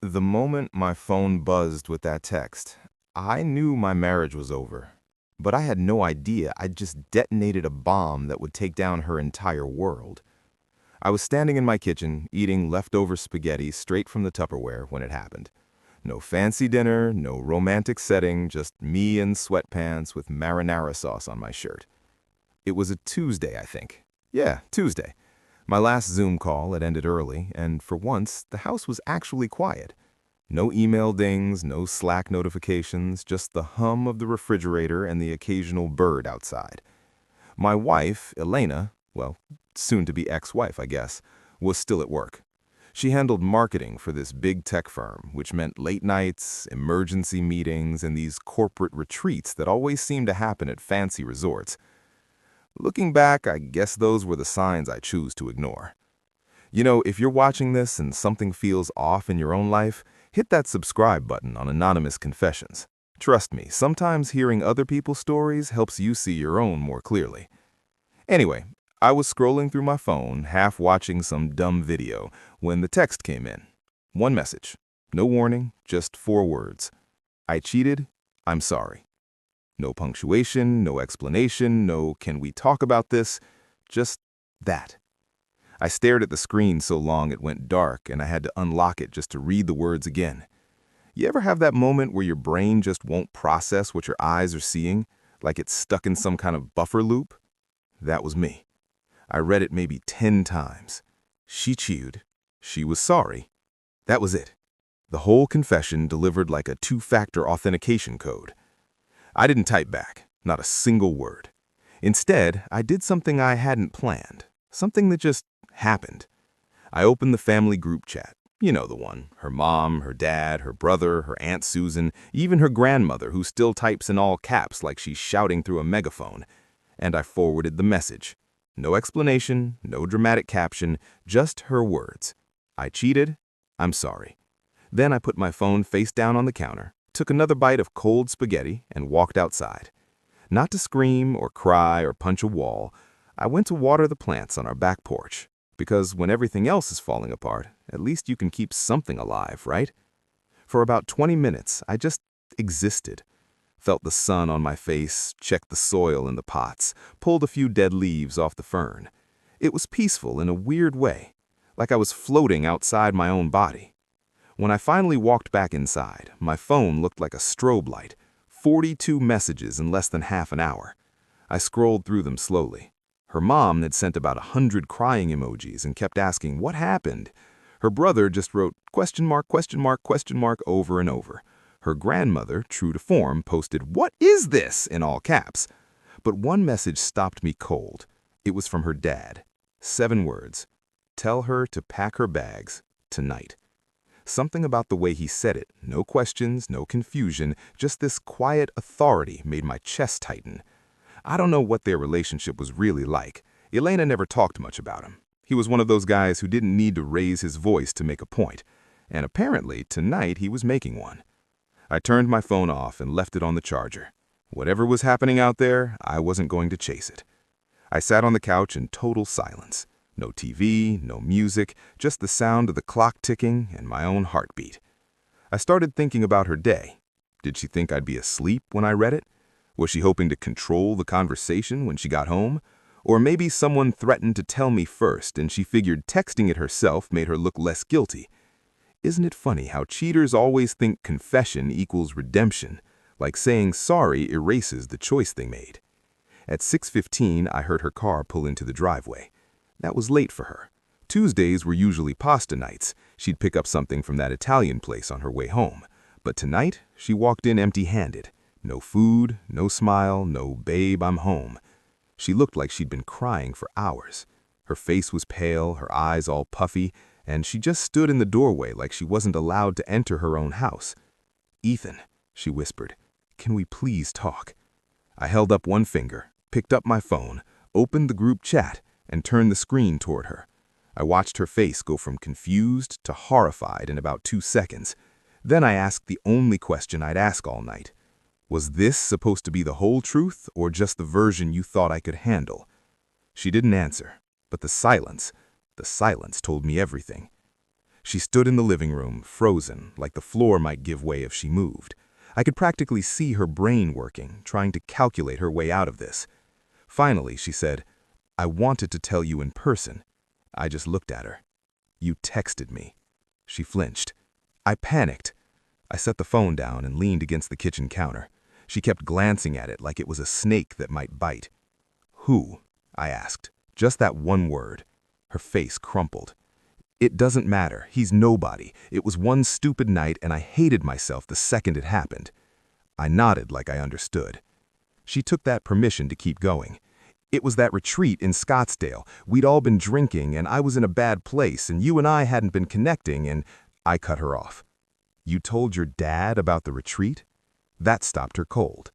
The moment my phone buzzed with that text, I knew my marriage was over. But I had no idea I'd just detonated a bomb that would take down her entire world. I was standing in my kitchen, eating leftover spaghetti straight from the Tupperware when it happened. No fancy dinner, no romantic setting, just me in sweatpants with marinara sauce on my shirt. It was a Tuesday, I think. Yeah, Tuesday. My last Zoom call had ended early, and for once, the house was actually quiet. No email dings, no Slack notifications, just the hum of the refrigerator and the occasional bird outside. My wife, Elena, well, soon-to-be ex-wife, I guess, was still at work. She handled marketing for this big tech firm, which meant late nights, emergency meetings, and these corporate retreats that always seemed to happen at fancy resorts. Looking back, I guess those were the signs I choose to ignore. You know, if you're watching this and something feels off in your own life, hit that subscribe button on Anonymous Confessions. Trust me, sometimes hearing other people's stories helps you see your own more clearly. Anyway, I was scrolling through my phone, half watching some dumb video, when the text came in. One message. No warning, just 4 words. I cheated, I'm sorry. No punctuation, no explanation, no "can we talk about this?" Just that. I stared at the screen so long it went dark and I had to unlock it just to read the words again. You ever have that moment where your brain just won't process what your eyes are seeing, like it's stuck in some kind of buffer loop? That was me. I read it maybe 10 times. She cheated. She was sorry. That was it. The whole confession delivered like a 2-factor authentication code. I didn't type back, not a single word. Instead, I did something I hadn't planned, something that just happened. I opened the family group chat. You know the one. Her mom, her dad, her brother, her Aunt Susan, even her grandmother who still types in all caps like she's shouting through a megaphone. And I forwarded the message. No explanation, no dramatic caption, just her words. I cheated, I'm sorry. Then I put my phone face down on the counter, took another bite of cold spaghetti, and walked outside. Not to scream or cry or punch a wall, I went to water the plants on our back porch. Because when everything else is falling apart, at least you can keep something alive, right? For about 20 minutes, I just existed. Felt the sun on my face, checked the soil in the pots, pulled a few dead leaves off the fern. It was peaceful in a weird way, like I was floating outside my own body. When I finally walked back inside, my phone looked like a strobe light. 42 messages in less than half an hour. I scrolled through them slowly. Her mom had sent about 100 crying emojis and kept asking, "What happened?" Her brother just wrote question mark, question mark, question mark over and over. Her grandmother, true to form, posted, "What is this?" in all caps. But one message stopped me cold. It was from her dad. 7 words. Tell her to pack her bags tonight. Something about the way he said it, no questions, no confusion, just this quiet authority made my chest tighten. I don't know what their relationship was really like. Elena never talked much about him. He was one of those guys who didn't need to raise his voice to make a point. And apparently, tonight he was making one. I turned my phone off and left it on the charger. Whatever was happening out there, I wasn't going to chase it. I sat on the couch in total silence. No TV, no music, just the sound of the clock ticking and my own heartbeat. I started thinking about her day. Did she think I'd be asleep when I read it? Was she hoping to control the conversation when she got home? Or maybe someone threatened to tell me first and she figured texting it herself made her look less guilty. Isn't it funny how cheaters always think confession equals redemption, like saying sorry erases the choice they made? At 6:15, I heard her car pull into the driveway. That was late for her. Tuesdays were usually pasta nights. She'd pick up something from that Italian place on her way home. But tonight, she walked in empty-handed. No food, no smile, no "babe, I'm home." She looked like she'd been crying for hours. Her face was pale, her eyes all puffy, and she just stood in the doorway like she wasn't allowed to enter her own house. "Ethan," she whispered, "can we please talk?" I held up one finger, picked up my phone, opened the group chat, and turned the screen toward her. I watched her face go from confused to horrified in about 2 seconds. Then I asked the only question I'd ask all night. Was this supposed to be the whole truth or just the version you thought I could handle? She didn't answer, but the silence told me everything. She stood in the living room, frozen, like the floor might give way if she moved. I could practically see her brain working, trying to calculate her way out of this. Finally, she said, "I wanted to tell you in person." I just looked at her. "You texted me." She flinched. I panicked. I set the phone down and leaned against the kitchen counter. She kept glancing at it like it was a snake that might bite. "Who?" I asked. Just that one word. Her face crumpled. "It doesn't matter. He's nobody. It was one stupid night and I hated myself the second it happened." I nodded like I understood. She took that permission to keep going. "It was that retreat in Scottsdale. We'd all been drinking and I was in a bad place and you and I hadn't been connecting and—" I cut her off. "You told your dad about the retreat?" That stopped her cold.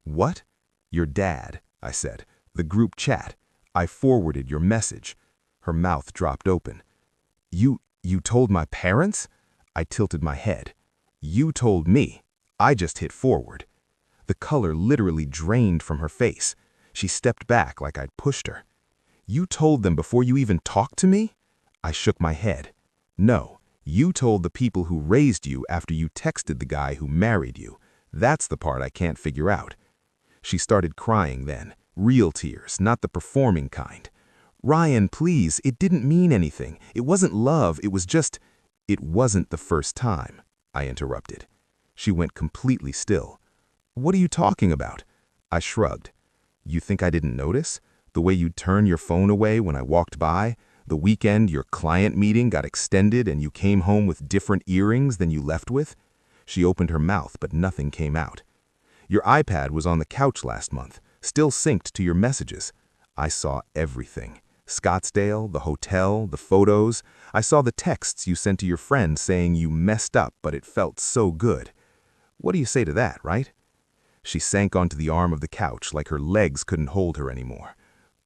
"What?" "Your dad," I said. "The group chat. I forwarded your message." Her mouth dropped open. You told my parents?" I tilted my head. "You told me." I just hit forward. The color literally drained from her face. She stepped back like I'd pushed her. "You told them before you even talked to me?" I shook my head. "No, you told the people who raised you after you texted the guy who married you. That's the part I can't figure out." She started crying then, real tears, not the performing kind. "Ryan, please, it didn't mean anything. It wasn't love, it was just—" "It wasn't the first time," I interrupted. She went completely still. "What are you talking about?" I shrugged. "You think I didn't notice? The way you'd turn your phone away when I walked by? The weekend your client meeting got extended and you came home with different earrings than you left with?" She opened her mouth, but nothing came out. "Your iPad was on the couch last month, still synced to your messages." I saw everything. Scottsdale, the hotel, the photos. I saw the texts you sent to your friend saying you messed up, but it felt so good. What do you say to that, right? She sank onto the arm of the couch like her legs couldn't hold her anymore.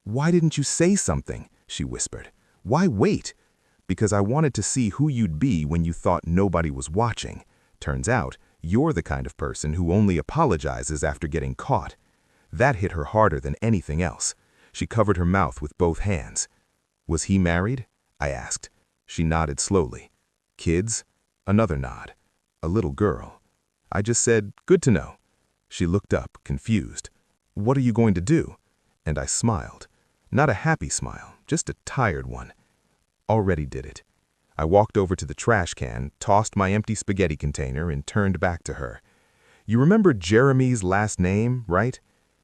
"Why didn't you say something?" she whispered. "Why wait?" "Because I wanted to see who you'd be when you thought nobody was watching. Turns out, you're the kind of person who only apologizes after getting caught." That hit her harder than anything else. She covered her mouth with both hands. "Was he married?" I asked. She nodded slowly. "Kids?" Another nod. "A little girl." I just said, "Good to know." She looked up, confused. "What are you going to do?" And I smiled. Not a happy smile, just a tired one. "Already did it." I walked over to the trash can, tossed my empty spaghetti container, and turned back to her. "You remember Jeremy's last name, right?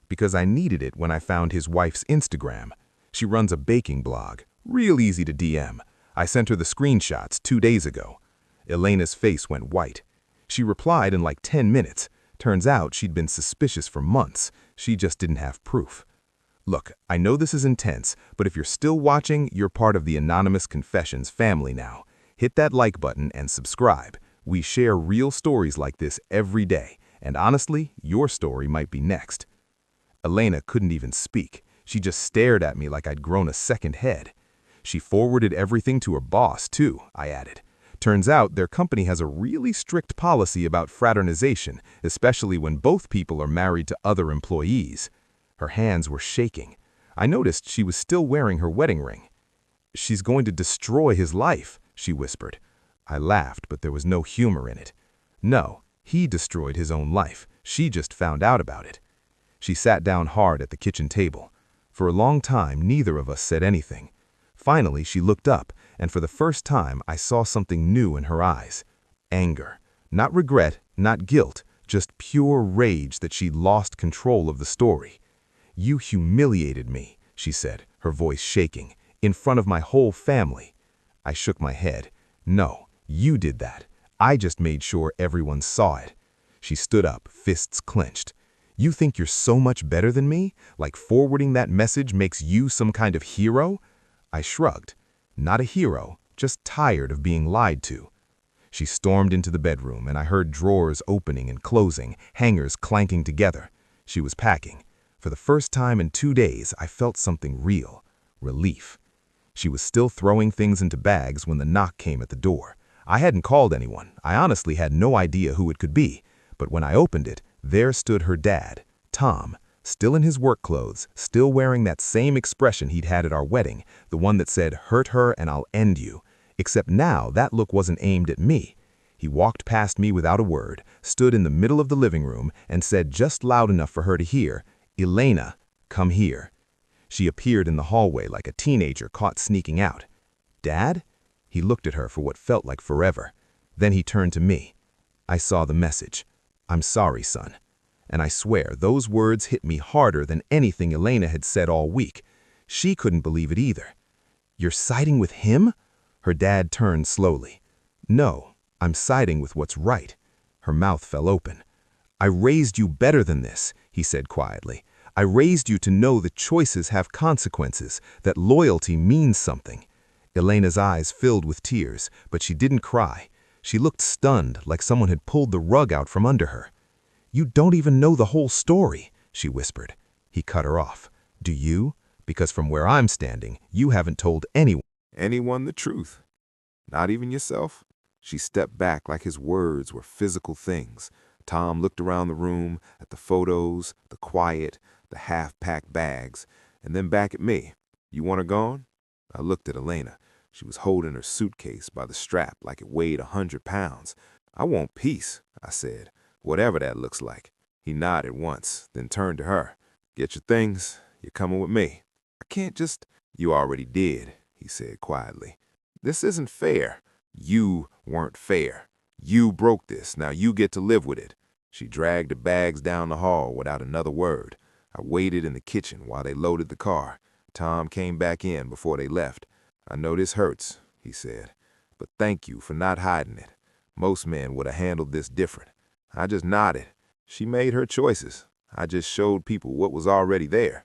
Because I needed it when I found his wife's Instagram. She runs a baking blog. Real easy to DM. I sent her the screenshots 2 days ago." Elena's face went white. She replied in like 10 minutes. Turns out she'd been suspicious for months. She just didn't have proof. "Look, I know this is intense, but if you're still watching, you're part of the Anonymous Confessions family now. Hit that like button and subscribe. We share real stories like this every day, and honestly, your story might be next." Elena couldn't even speak. She just stared at me like I'd grown a second head. "She forwarded everything to her boss, too," I added. "Turns out their company has a really strict policy about fraternization, especially when both people are married to other employees." Her hands were shaking. I noticed she was still wearing her wedding ring. "She's going to destroy his life," she whispered. I laughed, but there was no humor in it. "No, he destroyed his own life. She just found out about it." She sat down hard at the kitchen table. For a long time, neither of us said anything. Finally, she looked up, and for the first time, I saw something new in her eyes. Anger. Not regret, not guilt, just pure rage that she'd lost control of the story. "You humiliated me," she said, her voice shaking, "in front of my whole family." I shook my head. "No, you did that. I just made sure everyone saw it." She stood up, fists clenched. "You think you're so much better than me? Like forwarding that message makes you some kind of hero?" I shrugged. "Not a hero, just tired of being lied to." She stormed into the bedroom, and I heard drawers opening and closing, hangers clanking together. She was packing. For the first time in 2 days, I felt something real. Relief. She was still throwing things into bags when the knock came at the door. I hadn't called anyone. I honestly had no idea who it could be. But when I opened it, there stood her dad, Tom, still in his work clothes, still wearing that same expression he'd had at our wedding, the one that said, "Hurt her and I'll end you." Except now that look wasn't aimed at me. He walked past me without a word, stood in the middle of the living room, and said just loud enough for her to hear, "Elena, come here." She appeared in the hallway like a teenager caught sneaking out. "Dad?" He looked at her for what felt like forever. Then he turned to me. "I saw the message. I'm sorry, son." And I swear those words hit me harder than anything Elena had said all week. She couldn't believe it either. "You're siding with him?" Her dad turned slowly. "No, I'm siding with what's right." Her mouth fell open. "I raised you better than this," he said quietly. "I raised you to know that choices have consequences, that loyalty means something." Elena's eyes filled with tears, but she didn't cry. She looked stunned, like someone had pulled the rug out from under her. "You don't even know the whole story," she whispered. He cut her off. "Do you? Because from where I'm standing, you haven't told anyone." Anyone the truth? Not even yourself? She stepped back like his words were physical things. Tom looked around the room, at the photos, the quiet, the half-packed bags, and then back at me. "You want her gone?" I looked at Elena. She was holding her suitcase by the strap like it weighed 100 pounds. "I want peace," I said, "whatever that looks like." He nodded once, then turned to her. "Get your things. You're coming with me." "I can't just—" "You already did," he said quietly. "This isn't fair." "You weren't fair. You broke this. Now you get to live with it." She dragged the bags down the hall without another word. I waited in the kitchen while they loaded the car. Tom came back in before they left. "I know this hurts," he said, "but thank you for not hiding it. Most men would have handled this different." I just nodded. She made her choices. I just showed people what was already there.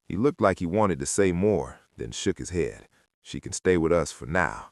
He looked like he wanted to say more, then shook his head. "She can stay with us for now."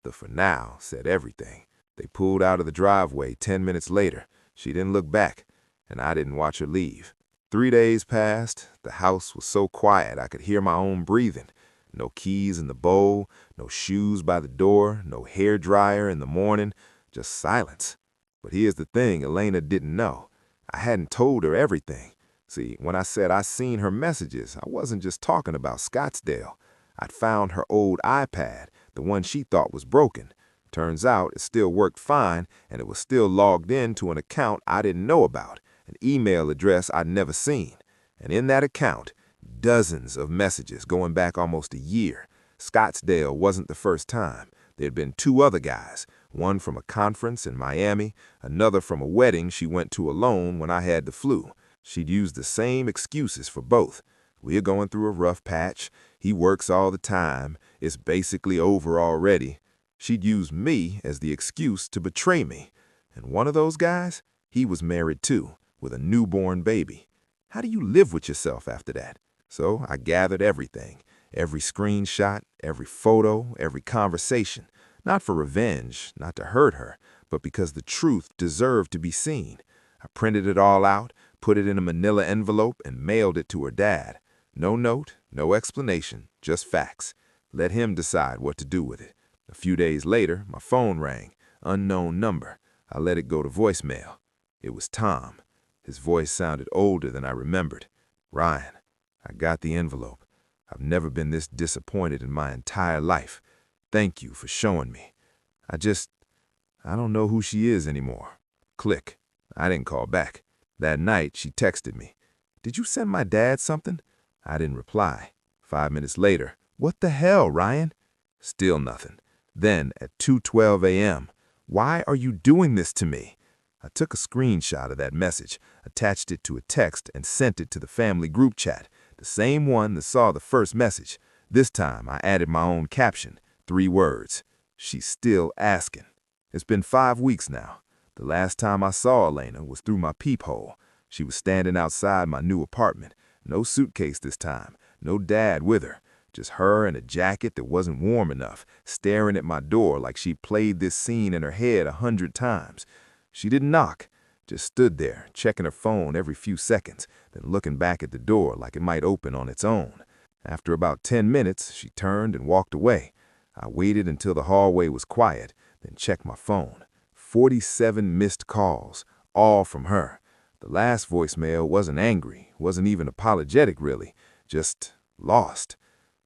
The "for now" said everything. They pulled out of the driveway 10 minutes later. She didn't look back, and I didn't watch her leave. 3 days passed. The house was so quiet I could hear my own breathing. No keys in the bowl, no shoes by the door, no hair dryer in the morning, just silence. But here's the thing Elena didn't know. I hadn't told her everything. See, when I said I seen her messages, I wasn't just talking about Scottsdale. I'd found her old iPad, the one she thought was broken. Turns out it still worked fine, and it was still logged in to an account I didn't know about, an email address I'd never seen. And in that account, dozens of messages going back almost a year. Scottsdale wasn't the first time. There'd been 2 other guys, one from a conference in Miami, another from a wedding she went to alone when I had the flu. She'd used the same excuses for both. "We're going through a rough patch. He works all the time. It's basically over already." She'd used me as the excuse to betray me. And one of those guys, he was married too, with a newborn baby. How do you live with yourself after that? So I gathered everything, every screenshot, every photo, every conversation, not for revenge, not to hurt her, but because the truth deserved to be seen. I printed it all out, put it in a manila envelope, and mailed it to her dad. No note, no explanation, just facts. Let him decide what to do with it. A few days later, my phone rang. Unknown number. I let it go to voicemail. It was Tom. His voice sounded older than I remembered. "Ryan, I got the envelope. I've never been this disappointed in my entire life. Thank you for showing me. I don't know who she is anymore." Click. I didn't call back. That night, she texted me. "Did you send my dad something?" I didn't reply. 5 minutes later, "What the hell, Ryan?" Still nothing. Then, at 2:12 a.m., "Why are you doing this to me?" I took a screenshot of that message, attached it to a text, and sent it to the family group chat, the same one that saw the first message. This time, I added my own caption, 3 words. "She's still asking." It's been 5 weeks now. The last time I saw Elena was through my peephole. She was standing outside my new apartment. No suitcase this time, no dad with her. Just her in a jacket that wasn't warm enough, staring at my door like she played this scene in her head 100 times. She didn't knock, just stood there, checking her phone every few seconds, then looking back at the door like it might open on its own. After about 10 minutes, she turned and walked away. I waited until the hallway was quiet, then checked my phone. 47 missed calls, all from her. The last voicemail wasn't angry, wasn't even apologetic really, just lost.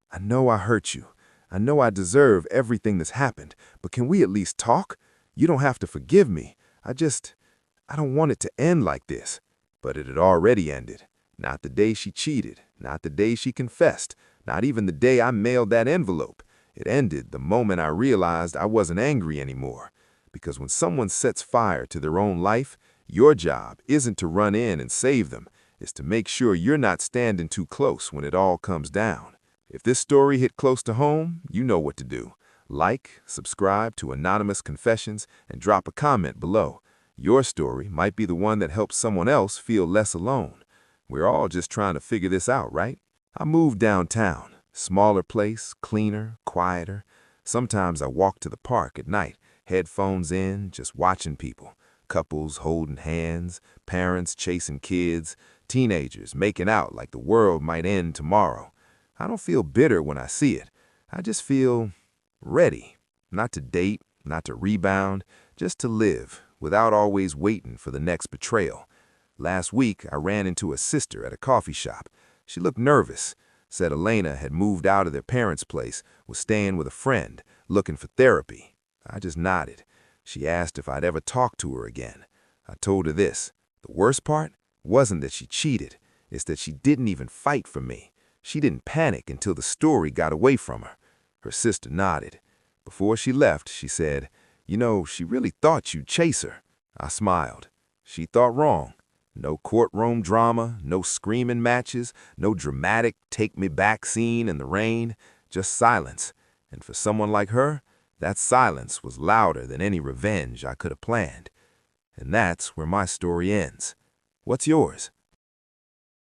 "I know I hurt you. I know I deserve everything that's happened, but can we at least talk? You don't have to forgive me. I don't want it to end like this." But it had already ended. Not the day she cheated, not the day she confessed, not even the day I mailed that envelope. It ended the moment I realized I wasn't angry anymore. Because when someone sets fire to their own life, your job isn't to run in and save them. It's to make sure you're not standing too close when it all comes down. If this story hit close to home, you know what to do. Like, subscribe to Anonymous Confessions, and drop a comment below. Your story might be the one that helps someone else feel less alone. We're all just trying to figure this out, right? I moved downtown. Smaller place, cleaner, quieter. Sometimes I walk to the park at night, headphones in, just watching people. Couples holding hands, parents chasing kids, teenagers making out like the world might end tomorrow. I don't feel bitter when I see it. I just feel ready. Not to date, not to rebound, just to live, without always waiting for the next betrayal. Last week, I ran into a sister at a coffee shop. She looked nervous, said Elena had moved out of their parents' place, was staying with a friend, looking for therapy. I just nodded. She asked if I'd ever talk to her again. I told her this: the worst part wasn't that she cheated, it's that she didn't even fight for me. She didn't panic until the story got away from her. Her sister nodded. Before she left, she said, "You know, she really thought you'd chase her." I smiled. She thought wrong. No courtroom drama, no screaming matches, no dramatic take-me-back scene in the rain, just silence. And for someone like her, that silence was louder than any revenge I could have planned. And that's where my story ends. What's yours?